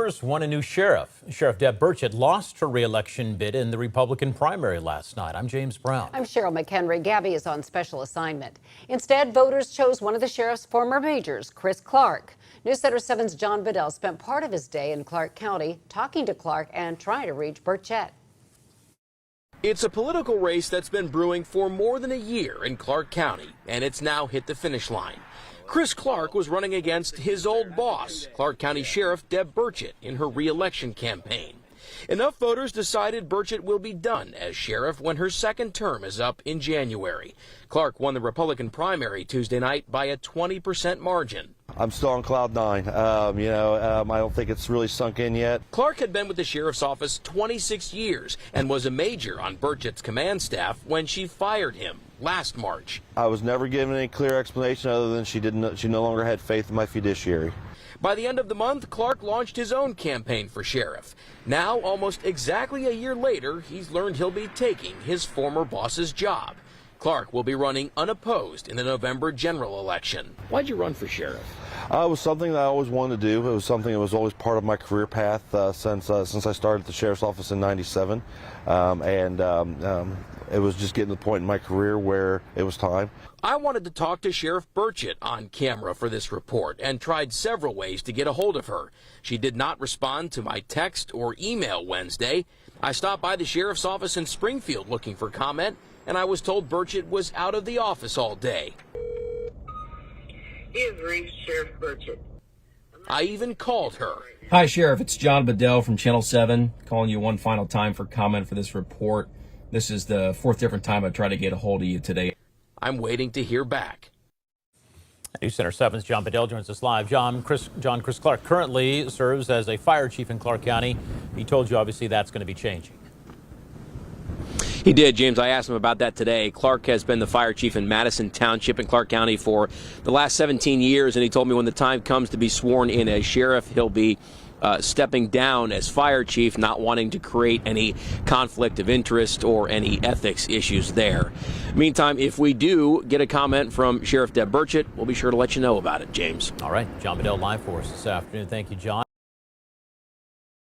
First, won a new sheriff. Sheriff Deb Burchett lost her re-election bid in the Republican primary last night. I'm James Brown. I'm Cheryl McHenry. Gabby is on special assignment. Instead, voters chose one of the sheriff's former majors, Chris Clark. News Center 7's John Bedell spent part of his day in Clark County talking to Clark and trying to reach Burchett. It's a political race that's been brewing for more than a year in Clark County, and it's now hit the finish line. Chris Clark was running against his old boss, Clark County Sheriff Deb Burchett, in her re-election campaign. Enough voters decided Burchett will be done as sheriff when her second term is up in January. Clark won the Republican primary Tuesday night by a 20% margin. I'm still on cloud nine. I don't think it's really sunk in yet. Clark had been with the sheriff's office 26 years and was a major on Burchett's command staff when she fired him last March. I was never given any clear explanation other than she no longer had faith in my fiduciary. By the end of the month, Clark launched his own campaign for sheriff. Now, almost exactly a year later, he's learned he'll be taking his former boss's job. Clark will be running unopposed in the November general election. Why'd you run for sheriff? It was something that I always wanted to do. It was something that was always part of my career path since I started at the sheriff's office in '97, it was just getting to the point in my career where it was time. I wanted to talk to Sheriff Burchett on camera for this report and tried several ways to get a hold of her. She did not respond to my text or email Wednesday. I stopped by the sheriff's office in Springfield looking for comment, and I was told Burchett was out of the office all day. You've reached Sheriff Burchett. I even called her. Hi, Sheriff. It's John Bedell from Channel 7, calling you one final time for comment for this report. This is the fourth different time I tried to get a hold of you today. I'm waiting to hear back. News Center 7's John Bedell joins us live. Chris Clark currently serves as a fire chief in Clark County. He told you, obviously, that's going to be changing. He did, James. I asked him about that today. Clark has been the fire chief in Madison Township in Clark County for the last 17 years, and he told me when the time comes to be sworn in as sheriff, he'll be stepping down as fire chief, not wanting to create any conflict of interest or any ethics issues there. Meantime, if we do get a comment from Sheriff Deb Burchett, we'll be sure to let you know about it, James. All right. John Bedell live for us this afternoon. Thank you, John.